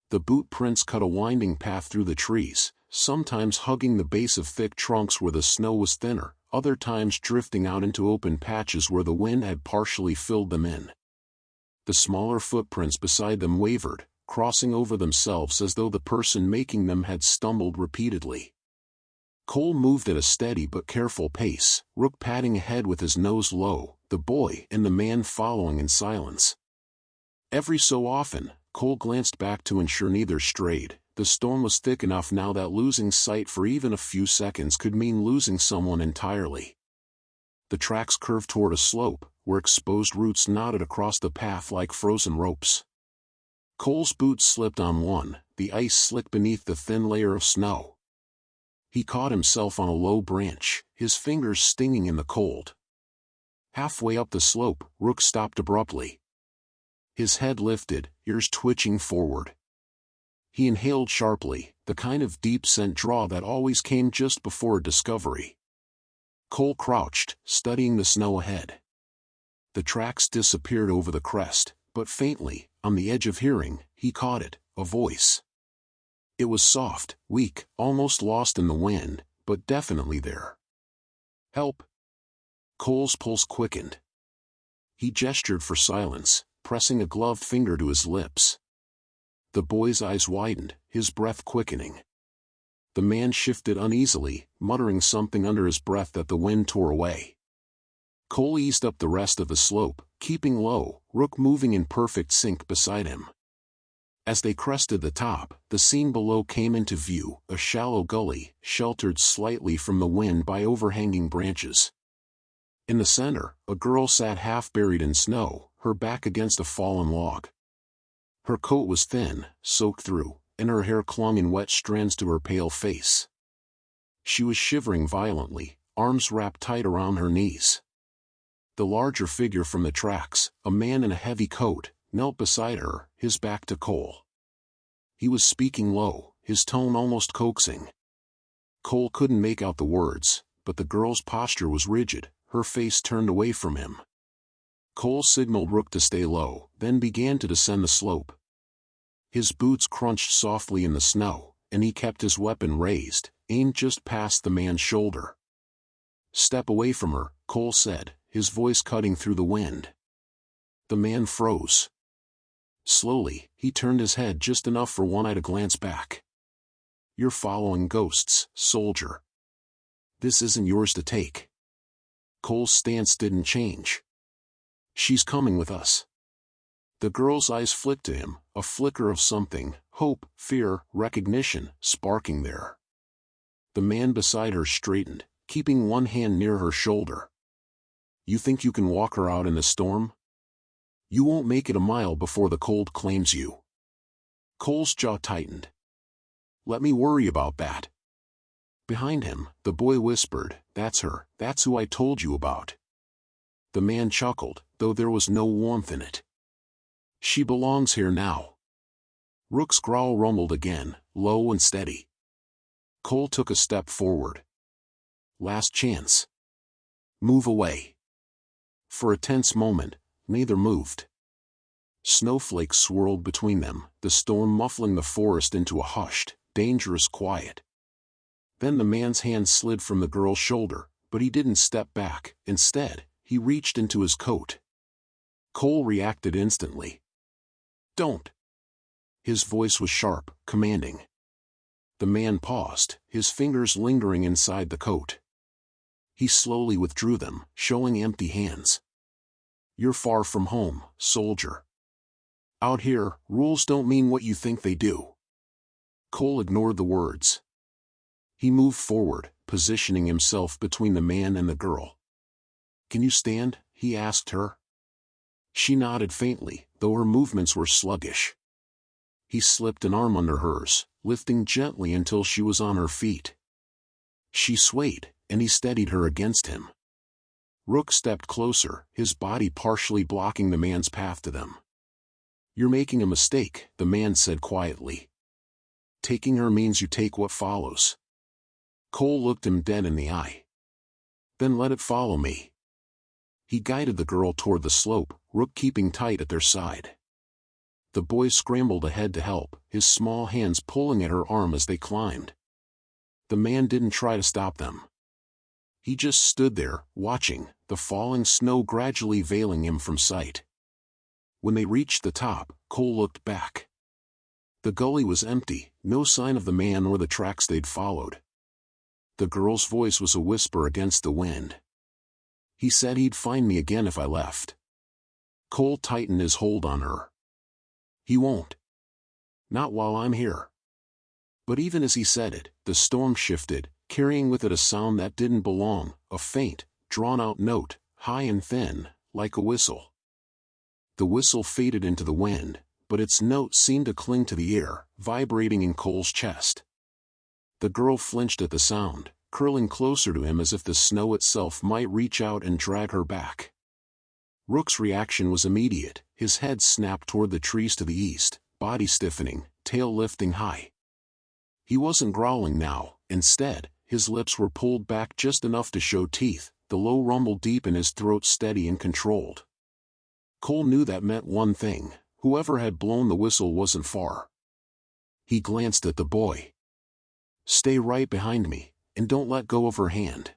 The boot prints cut a winding path through the trees, sometimes hugging the base of thick trunks where the snow was thinner, other times drifting out into open patches where the wind had partially filled them in. The smaller footprints beside them wavered, crossing over themselves as though the person making them had stumbled repeatedly. Cole moved at a steady but careful pace, Rook padding ahead with his nose low, the boy and the man following in silence. Every so often, Cole glanced back to ensure neither strayed. The storm was thick enough now that losing sight for even a few seconds could mean losing someone entirely. The tracks curved toward a slope, where exposed roots knotted across the path like frozen ropes. Cole's boots slipped on one, the ice slick beneath the thin layer of snow. He caught himself on a low branch, his fingers stinging in the cold. Halfway up the slope, Rook stopped abruptly. His head lifted, ears twitching forward. He inhaled sharply, the kind of deep scent draw that always came just before a discovery. Cole crouched, studying the snow ahead. The tracks disappeared over the crest, but faintly, on the edge of hearing, he caught it, a voice. It was soft, weak, almost lost in the wind, but definitely there. "Help!" Cole's pulse quickened. He gestured for silence, pressing a gloved finger to his lips. The boy's eyes widened, his breath quickening. The man shifted uneasily, muttering something under his breath that the wind tore away. Cole eased up the rest of the slope, keeping low, Rook moving in perfect sync beside him. As they crested the top, the scene below came into view, a shallow gully, sheltered slightly from the wind by overhanging branches. In the center, a girl sat half buried in snow, her back against a fallen log. Her coat was thin, soaked through, and her hair clung in wet strands to her pale face. She was shivering violently, arms wrapped tight around her knees. The larger figure from the tracks, a man in a heavy coat, knelt beside her, his back to Cole. He was speaking low, his tone almost coaxing. Cole couldn't make out the words, but the girl's posture was rigid, her face turned away from him. Cole signaled Rook to stay low, then began to descend the slope. His boots crunched softly in the snow, and he kept his weapon raised, aimed just past the man's shoulder. "Step away from her," Cole said, his voice cutting through the wind. The man froze. Slowly, he turned his head just enough for one eye to glance back. "You're following ghosts, soldier. This isn't yours to take." Cole's stance didn't change. "She's coming with us." The girl's eyes flicked to him, a flicker of something, hope, fear, recognition, sparking there. The man beside her straightened, keeping one hand near her shoulder. "You think you can walk her out in the storm? You won't make it a mile before the cold claims you." Cole's jaw tightened. "Let me worry about that." Behind him, the boy whispered, "That's her, that's who I told you about." The man chuckled, though there was no warmth in it. "She belongs here now." Rook's growl rumbled again, low and steady. Cole took a step forward. "Last chance. Move away." For a tense moment, neither moved. Snowflakes swirled between them, the storm muffling the forest into a hushed, dangerous quiet. Then the man's hand slid from the girl's shoulder, but he didn't step back. Instead, he reached into his coat. Cole reacted instantly. "Don't!" His voice was sharp, commanding. The man paused, his fingers lingering inside the coat. He slowly withdrew them, showing empty hands. "You're far from home, soldier. Out here, rules don't mean what you think they do." Cole ignored the words. He moved forward, positioning himself between the man and the girl. "Can you stand?" he asked her. She nodded faintly, though her movements were sluggish. He slipped an arm under hers, lifting gently until she was on her feet. She swayed, and he steadied her against him. Rook stepped closer, his body partially blocking the man's path to them. "You're making a mistake," the man said quietly. "Taking her means you take what follows." Cole looked him dead in the eye. "Then let it follow me." He guided the girl toward the slope, Rook keeping tight at their side. The boy scrambled ahead to help, his small hands pulling at her arm as they climbed. The man didn't try to stop them. He just stood there, watching, the falling snow gradually veiling him from sight. When they reached the top, Cole looked back. The gully was empty, no sign of the man or the tracks they'd followed. The girl's voice was a whisper against the wind. "He said he'd find me again if I left." Cole tightened his hold on her. "He won't. Not while I'm here." But even as he said it, the storm shifted, carrying with it a sound that didn't belong, a faint, drawn-out note, high and thin, like a whistle. The whistle faded into the wind, but its note seemed to cling to the air, vibrating in Cole's chest. The girl flinched at the sound, curling closer to him as if the snow itself might reach out and drag her back. Rook's reaction was immediate, his head snapped toward the trees to the east, body stiffening, tail lifting high. He wasn't growling now, instead, his lips were pulled back just enough to show teeth, the low rumble deep in his throat steady and controlled. Cole knew that meant one thing: whoever had blown the whistle wasn't far. He glanced at the boy. "Stay right behind me, and don't let go of her hand."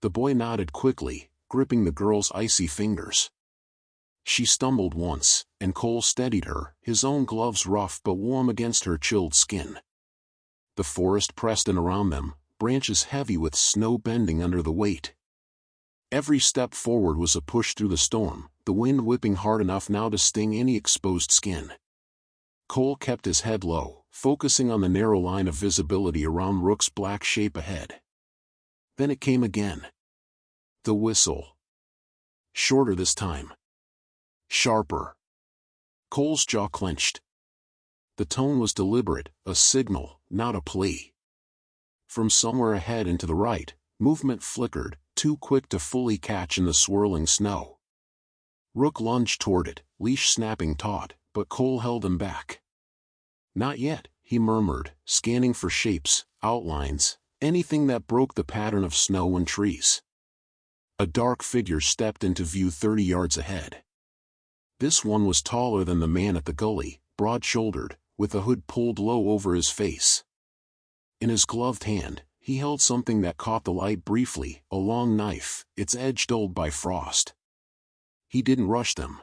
The boy nodded quickly, gripping the girl's icy fingers. She stumbled once, and Cole steadied her, his own gloves rough but warm against her chilled skin. The forest pressed in around them, branches heavy with snow bending under the weight. Every step forward was a push through the storm, the wind whipping hard enough now to sting any exposed skin. Cole kept his head low, focusing on the narrow line of visibility around Rook's black shape ahead. Then it came again. The whistle. Shorter this time. Sharper. Cole's jaw clenched. The tone was deliberate, a signal, not a plea. From somewhere ahead and to the right, movement flickered, too quick to fully catch in the swirling snow. Rook lunged toward it, leash snapping taut, but Cole held him back. "Not yet," he murmured, scanning for shapes, outlines, anything that broke the pattern of snow and trees. A dark figure stepped into view 30 yards ahead. This one was taller than the man at the gully, broad-shouldered, with a hood pulled low over his face. In his gloved hand, he held something that caught the light briefly, a long knife, its edge dulled by frost. He didn't rush them.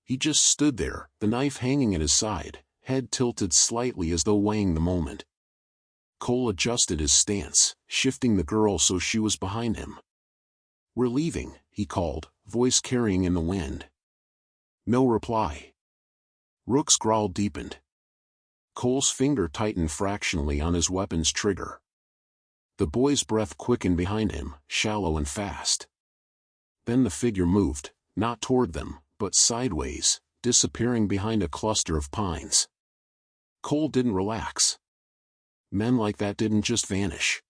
He just stood there, the knife hanging at his side, head tilted slightly as though weighing the moment. Cole adjusted his stance, shifting the girl so she was behind him. "We're leaving," he called, voice carrying in the wind. No reply. Rook's growl deepened. Cole's finger tightened fractionally on his weapon's trigger. The boy's breath quickened behind him, shallow and fast. Then the figure moved, not toward them, but sideways, disappearing behind a cluster of pines. Cole didn't relax. Men like that didn't just vanish.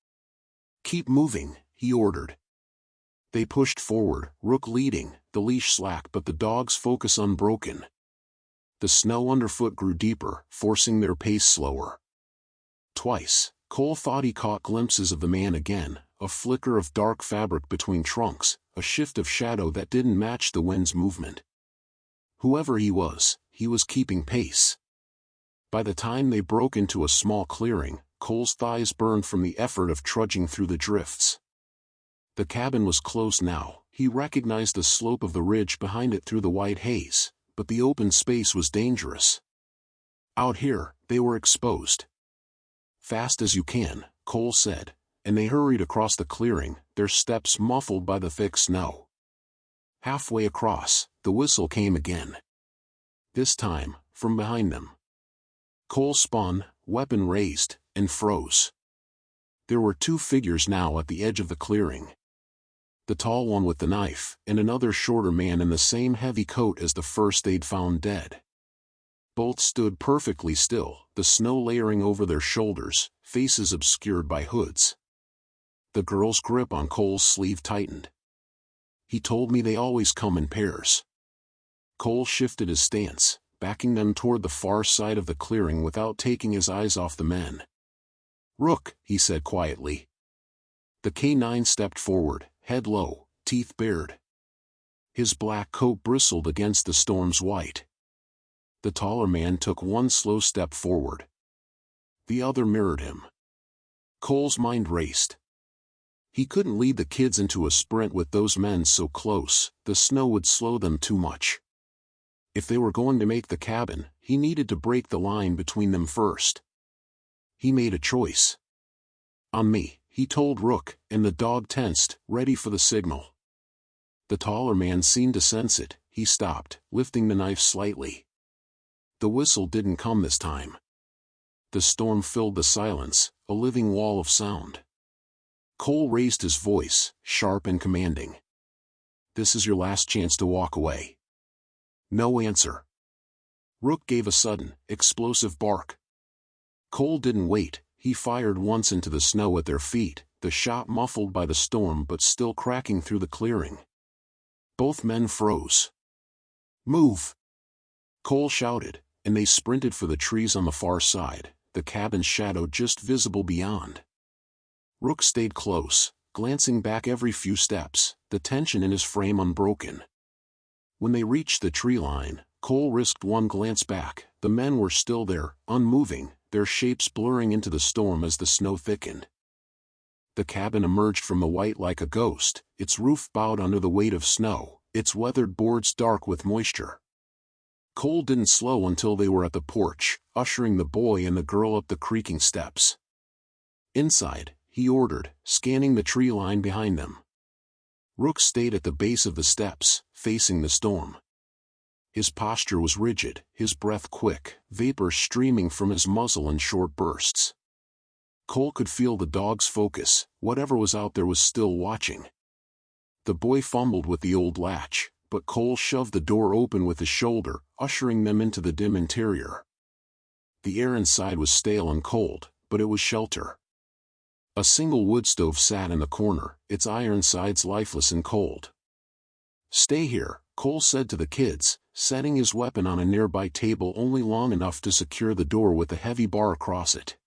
"Keep moving," he ordered. They pushed forward, Rook leading, the leash slack but the dog's focus unbroken. The snow underfoot grew deeper, forcing their pace slower. Twice, Cole thought he caught glimpses of the man again, a flicker of dark fabric between trunks, a shift of shadow that didn't match the wind's movement. Whoever he was keeping pace. By the time they broke into a small clearing, Cole's thighs burned from the effort of trudging through the drifts. The cabin was close now. He recognized the slope of the ridge behind it through the white haze, but the open space was dangerous. Out here, they were exposed. "Fast as you can," Cole said, and they hurried across the clearing, their steps muffled by the thick snow. Halfway across, the whistle came again. This time, from behind them. Cole spun, weapon raised, and froze. There were two figures now at the edge of the clearing. The tall one with the knife, and another shorter man in the same heavy coat as the first they'd found dead. Both stood perfectly still, the snow layering over their shoulders, faces obscured by hoods. The girl's grip on Cole's sleeve tightened. "He told me they always come in pairs." Cole shifted his stance, backing them toward the far side of the clearing without taking his eyes off the men. "Rook," he said quietly. The K9 stepped forward, head low, teeth bared. His black coat bristled against the storm's white. The taller man took one slow step forward. The other mirrored him. Cole's mind raced. He couldn't lead the kids into a sprint with those men so close, the snow would slow them too much. If they were going to make the cabin, he needed to break the line between them first. He made a choice. "On me," he told Rook, and the dog tensed, ready for the signal. The taller man seemed to sense it. He stopped, lifting the knife slightly. The whistle didn't come this time. The storm filled the silence, a living wall of sound. Cole raised his voice, sharp and commanding. "This is your last chance to walk away." No answer. Rook gave a sudden, explosive bark. Cole didn't wait. He fired once into the snow at their feet, the shot muffled by the storm but still cracking through the clearing. Both men froze. "Move!" Cole shouted, and they sprinted for the trees on the far side, the cabin's shadow just visible beyond. Rook stayed close, glancing back every few steps, the tension in his frame unbroken. When they reached the tree line, Cole risked one glance back. The men were still there, unmoving, their shapes blurring into the storm as the snow thickened. The cabin emerged from the white like a ghost, its roof bowed under the weight of snow, its weathered boards dark with moisture. Cole didn't slow until they were at the porch, ushering the boy and the girl up the creaking steps. "Inside," he ordered, scanning the tree line behind them. Rook stayed at the base of the steps, facing the storm. His posture was rigid, his breath quick, vapor streaming from his muzzle in short bursts. Cole could feel the dog's focus, whatever was out there was still watching. The boy fumbled with the old latch, but Cole shoved the door open with his shoulder, ushering them into the dim interior. The air inside was stale and cold, but it was shelter. A single wood stove sat in the corner, its iron sides lifeless and cold. "Stay here," Cole said to the kids, setting his weapon on a nearby table only long enough to secure the door with a heavy bar across it.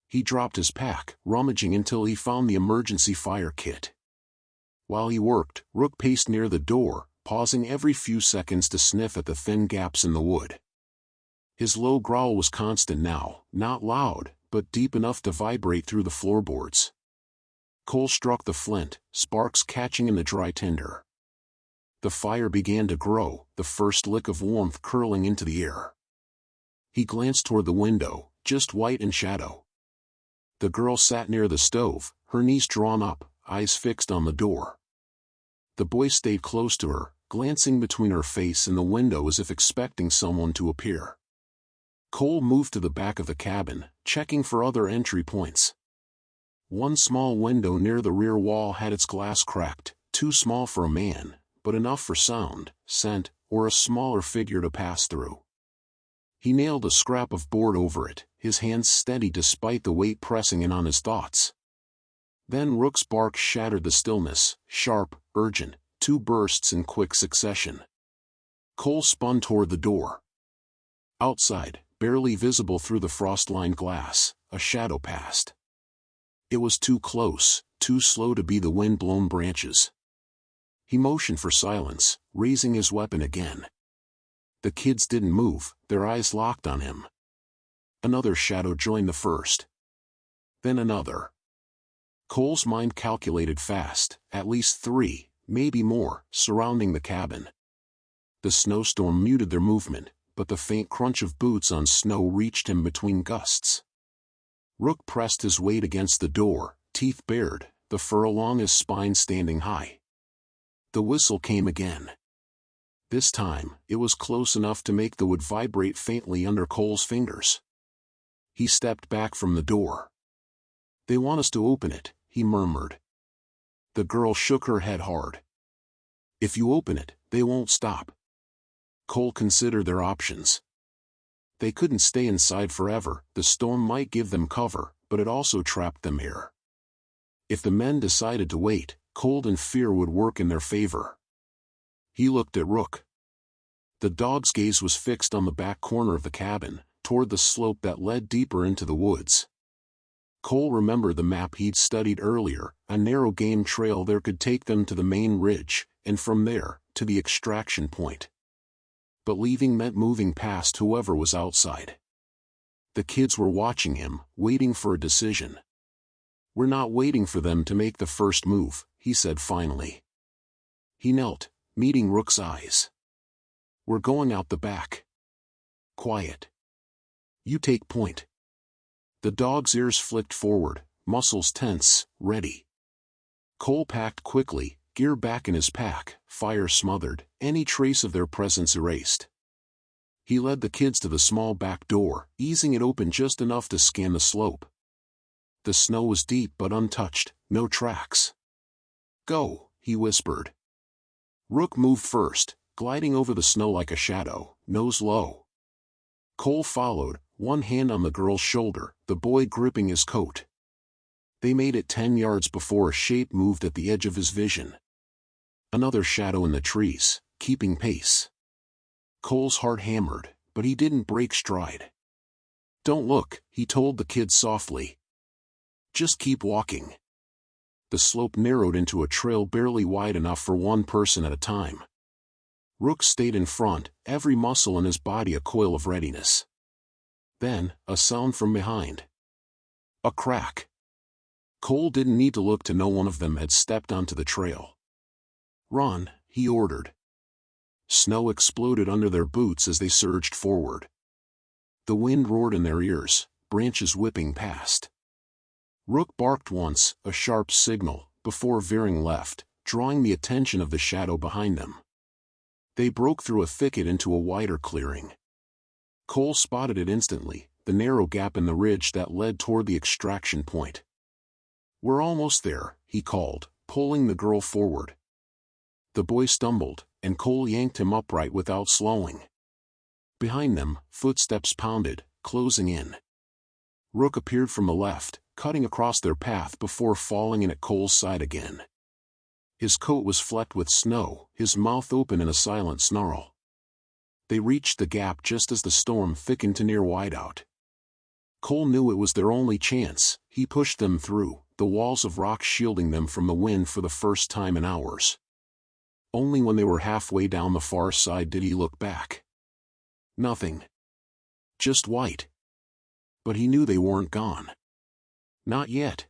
He dropped his pack, rummaging until he found the emergency fire kit. While he worked, Rook paced near the door, pausing every few seconds to sniff at the thin gaps in the wood. His low growl was constant now, not loud, but deep enough to vibrate through the floorboards. Cole struck the flint, sparks catching in the dry tinder. The fire began to grow, the first lick of warmth curling into the air. He glanced toward the window, just white and shadow. The girl sat near the stove, her knees drawn up, eyes fixed on the door. The boy stayed close to her, glancing between her face and the window as if expecting someone to appear. Cole moved to the back of the cabin, checking for other entry points. One small window near the rear wall had its glass cracked, too small for a man, but enough for sound, scent, or a smaller figure to pass through. He nailed a scrap of board over it, his hands steady despite the weight pressing in on his thoughts. Then Rook's bark shattered the stillness, sharp, urgent, two bursts in quick succession. Cole spun toward the door. Outside, barely visible through the frost-lined glass, a shadow passed. It was too close, too slow to be the wind-blown branches. He motioned for silence, raising his weapon again. The kids didn't move, their eyes locked on him. Another shadow joined the first. Then another. Cole's mind calculated fast, at least 3, maybe more, surrounding the cabin. The snowstorm muted their movement, but the faint crunch of boots on snow reached him between gusts. Rook pressed his weight against the door, teeth bared, the fur along his spine standing high. The whistle came again. This time, it was close enough to make the wood vibrate faintly under Cole's fingers. He stepped back from the door. "They want us to open it," he murmured. The girl shook her head hard. "If you open it, they won't stop." Cole considered their options. They couldn't stay inside forever, the storm might give them cover, but it also trapped them here. If the men decided to wait, cold and fear would work in their favor. He looked at Rook. The dog's gaze was fixed on the back corner of the cabin, toward the slope that led deeper into the woods. Cole remembered the map he'd studied earlier, a narrow game trail there could take them to the main ridge, and from there, to the extraction point. But leaving meant moving past whoever was outside. The kids were watching him, waiting for a decision. "We're not waiting for them to make the first move," he said finally. He knelt, meeting Rook's eyes. "We're going out the back. Quiet. You take point." The dog's ears flicked forward, muscles tense, ready. Cole packed quickly, gear back in his pack, fire smothered, any trace of their presence erased. He led the kids to the small back door, easing it open just enough to scan the slope. The snow was deep but untouched, no tracks. "Go," he whispered. Rook moved first, gliding over the snow like a shadow, nose low. Cole followed, one hand on the girl's shoulder, the boy gripping his coat. They made it 10 yards before a shape moved at the edge of his vision. Another shadow in the trees, keeping pace. Cole's heart hammered, but he didn't break stride. "Don't look," he told the kids softly. "Just keep walking." The slope narrowed into a trail barely wide enough for one person at a time. Rook stayed in front, every muscle in his body a coil of readiness. Then, a sound from behind. A crack. Cole didn't need to look to know one of them had stepped onto the trail. "Run," he ordered. Snow exploded under their boots as they surged forward. The wind roared in their ears, branches whipping past. Rook barked once, a sharp signal, before veering left, drawing the attention of the shadow behind them. They broke through a thicket into a wider clearing. Cole spotted it instantly, the narrow gap in the ridge that led toward the extraction point. "We're almost there," he called, pulling the girl forward. The boy stumbled, and Cole yanked him upright without slowing. Behind them, footsteps pounded, closing in. Rook appeared from the left, cutting across their path before falling in at Cole's side again. His coat was flecked with snow, his mouth open in a silent snarl. They reached the gap just as the storm thickened to near whiteout. Cole knew it was their only chance. He pushed them through, the walls of rock shielding them from the wind for the first time in hours. Only when they were halfway down the far side did he look back. Nothing. Just white. But he knew they weren't gone. Not yet.